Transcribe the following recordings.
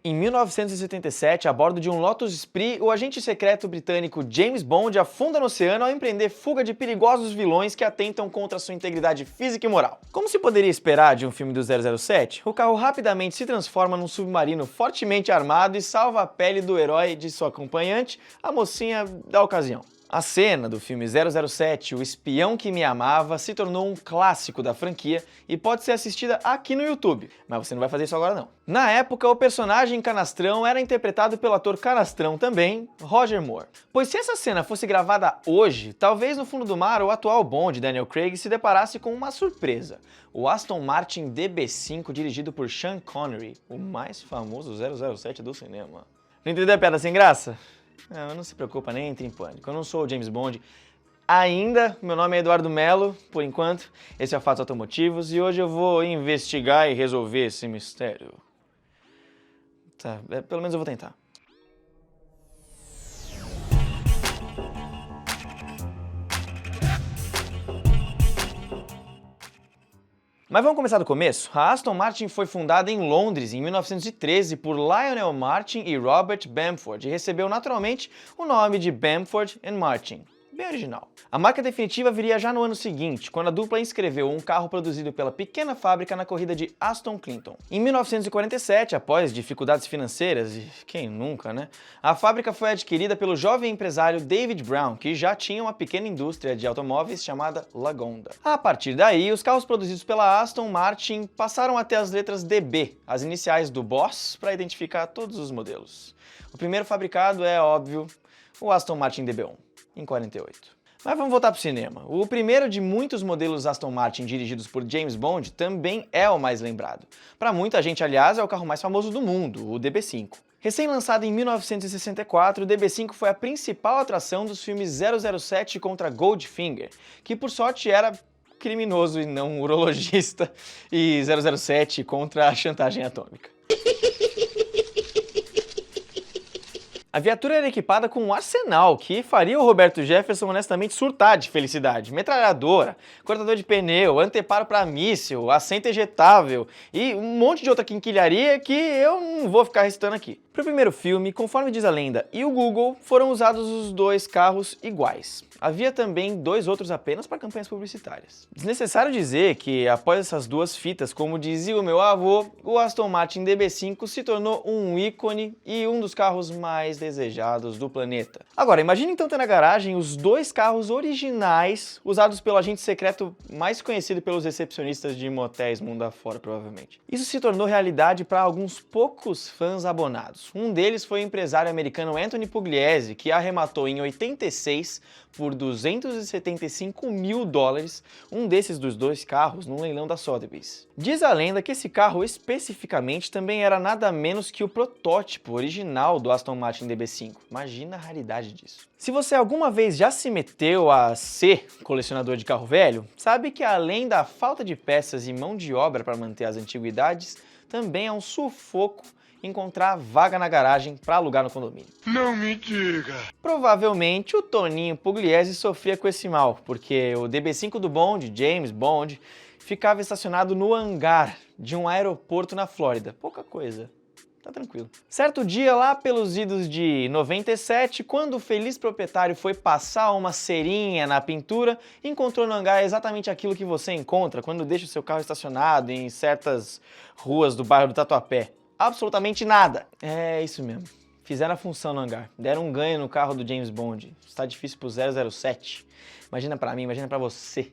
Em 1977, a bordo de um Lotus Esprit, o agente secreto britânico James Bond afunda no oceano ao empreender fuga de perigosos vilões que atentam contra sua integridade física e moral. Como se poderia esperar de um filme do 007, o carro rapidamente se transforma num submarino fortemente armado e salva a pele do herói e de sua acompanhante, a mocinha da ocasião. A cena do filme 007, O Espião que Me Amava, se tornou um clássico da franquia e pode ser assistida aqui no YouTube, mas você não vai fazer isso agora não. Na época, o personagem canastrão era interpretado pelo ator canastrão também, Roger Moore. Pois se essa cena fosse gravada hoje, talvez no fundo do mar o atual Bond, Daniel Craig, se deparasse com uma surpresa. O Aston Martin DB5 dirigido por Sean Connery, o mais famoso 007 do cinema. Não entendeu a piada sem graça? Não se preocupa, nem entre em pânico. Eu não sou o James Bond ainda, meu nome é Eduardo Melo, por enquanto. Esse é o Fatos Automotivos e hoje eu vou investigar e resolver esse mistério. Tá, pelo menos eu vou tentar. Mas vamos começar do começo? A Aston Martin foi fundada em Londres em 1913 por Lionel Martin e Robert Bamford e recebeu naturalmente o nome de Bamford and Martin. Bem original. A marca definitiva viria já no ano seguinte, quando a dupla inscreveu um carro produzido pela pequena fábrica na corrida de Aston Clinton. Em 1947, após dificuldades financeiras, e quem nunca, né? A fábrica foi adquirida pelo jovem empresário David Brown, que já tinha uma pequena indústria de automóveis chamada Lagonda. A partir daí, os carros produzidos pela Aston Martin passaram a ter as letras DB, as iniciais do Boss, para identificar todos os modelos. O primeiro fabricado é, óbvio, o Aston Martin DB1. Em 48. Mas vamos voltar para o cinema. O primeiro de muitos modelos Aston Martin dirigidos por James Bond também é o mais lembrado. Para muita gente, aliás, é o carro mais famoso do mundo, o DB5. Recém-lançado em 1964, o DB5 foi a principal atração dos filmes 007 contra Goldfinger, que por sorte era criminoso e não urologista, e 007 contra a chantagem atômica. A viatura era equipada com um arsenal que faria o Roberto Jefferson honestamente surtar de felicidade. Metralhadora, cortador de pneu, anteparo para míssil, assento ejetável e um monte de outra quinquilharia que eu não vou ficar recitando aqui. Para o primeiro filme, conforme diz a lenda e o Google, foram usados os dois carros iguais. Havia também dois outros apenas para campanhas publicitárias. Desnecessário dizer que, após essas duas fitas, como dizia o meu avô, o Aston Martin DB5 se tornou um ícone e um dos carros mais desejados do planeta. Agora, imagine então ter na garagem os dois carros originais usados pelo agente secreto mais conhecido pelos recepcionistas de motéis mundo afora, provavelmente. Isso se tornou realidade para alguns poucos fãs abonados. Um deles foi o empresário americano Anthony Pugliese, que arrematou em 86 por $275 mil um desses dos dois carros num leilão da Sotheby's. Diz a lenda que esse carro especificamente também era nada menos que o protótipo original do Aston Martin DB5. Imagina a raridade disso. Se você alguma vez já se meteu a ser colecionador de carro velho, sabe que além da falta de peças e mão de obra para manter as antiguidades, também é um sufoco encontrar vaga na garagem para alugar no condomínio. Não me diga! Provavelmente o Toninho Pugliese sofria com esse mal, porque o DB5 do Bond, James Bond, ficava estacionado no hangar de um aeroporto na Flórida. Pouca coisa. Tá tranquilo. Certo dia, lá pelos idos de 97, quando o feliz proprietário foi passar uma cerinha na pintura, encontrou no hangar exatamente aquilo que você encontra quando deixa o seu carro estacionado em certas ruas do bairro do Tatuapé. Absolutamente nada. É isso mesmo. Fizeram a função no hangar. Deram um ganho no carro do James Bond. Está difícil pro 007. Imagina pra mim, imagina pra você.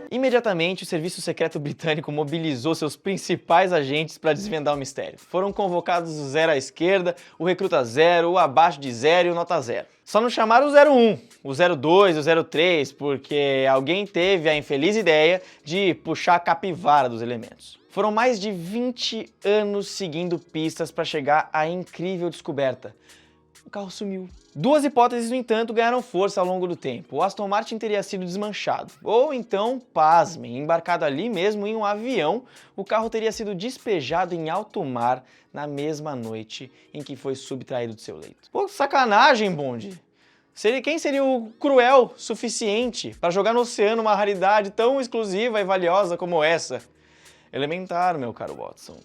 Imediatamente, o Serviço Secreto Britânico mobilizou seus principais agentes para desvendar o mistério. Foram convocados o 0 à esquerda, o recruta 0, o abaixo de 0 e o nota 0. Só não chamaram o 01, o 02, o 03, porque alguém teve a infeliz ideia de puxar a capivara dos elementos. Foram mais de 20 anos seguindo pistas para chegar à incrível descoberta. O carro sumiu. Duas hipóteses, no entanto, ganharam força ao longo do tempo. O Aston Martin teria sido desmanchado. Ou então, pasmem, embarcado ali mesmo em um avião, o carro teria sido despejado em alto mar na mesma noite em que foi subtraído do seu leito. Pô, sacanagem, Bond! Quem seria o cruel suficiente para jogar no oceano uma raridade tão exclusiva e valiosa como essa? Elementar, meu caro Watson.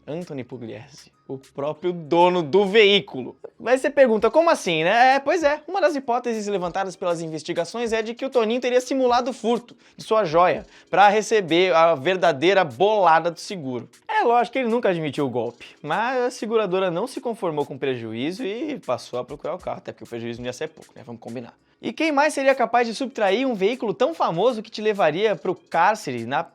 Anthony Pugliese, o próprio dono do veículo. Mas você pergunta, como assim, né? Pois é, uma das hipóteses levantadas pelas investigações é de que o Toninho teria simulado o furto de sua joia para receber a verdadeira bolada do seguro. É lógico que ele nunca admitiu o golpe, mas a seguradora não se conformou com o prejuízo e passou a procurar o carro, até porque o prejuízo não ia ser pouco, né? Vamos combinar. E quem mais seria capaz de subtrair um veículo tão famoso que te levaria para o cárcere na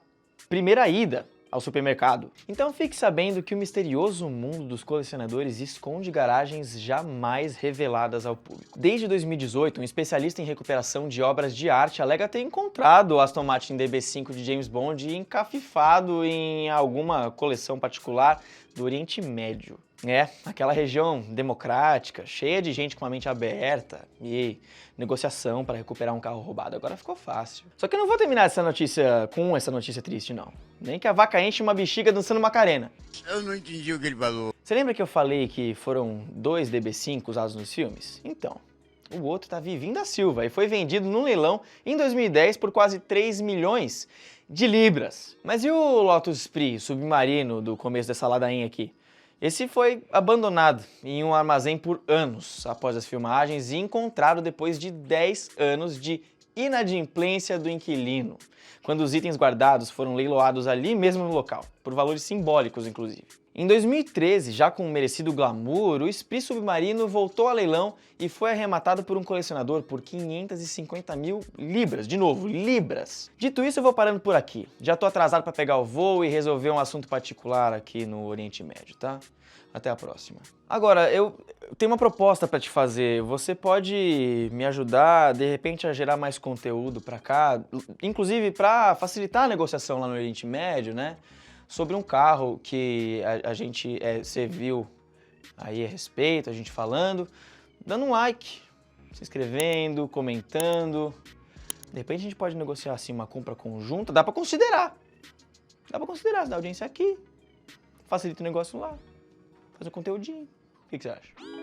primeira ida ao supermercado? Então fique sabendo que o misterioso mundo dos colecionadores esconde garagens jamais reveladas ao público. Desde 2018, um especialista em recuperação de obras de arte alega ter encontrado o Aston Martin DB5 de James Bond encafifado em alguma coleção particular do Oriente Médio. Aquela região democrática, cheia de gente com a mente aberta e negociação para recuperar um carro roubado. Agora ficou fácil. Só que eu não vou terminar essa notícia com essa notícia triste, não. Nem que a vaca enche uma bexiga dançando Macarena. Eu não entendi o que ele falou. Você lembra que eu falei que foram 2 DB5 usados nos filmes? Então, o outro tá Vivinho da Silva e foi vendido num leilão em 2010 por quase 3 milhões de libras. Mas e o Lotus Esprit submarino do começo dessa ladainha aqui? Esse foi abandonado em um armazém por anos após as filmagens e encontrado depois de 10 anos de inadimplência do inquilino, quando os itens guardados foram leiloados ali mesmo no local, por valores simbólicos inclusive. Em 2013, já com um merecido glamour, o Esprit submarino voltou a leilão e foi arrematado por um colecionador por 550 mil libras. De novo, libras. Dito isso, eu vou parando por aqui. Já tô atrasado para pegar o voo e resolver um assunto particular aqui no Oriente Médio, tá? Até a próxima. Agora, eu tenho uma proposta para te fazer. Você pode me ajudar, de repente, a gerar mais conteúdo para cá, inclusive para facilitar a negociação lá no Oriente Médio, né? Sobre um carro que a gente viu aí a respeito, a gente falando, dando um like, se inscrevendo, comentando. De repente a gente pode negociar assim uma compra conjunta, dá pra considerar. Dá pra considerar, você dá audiência aqui, facilita o negócio lá, faz um conteúdinho. O que você acha?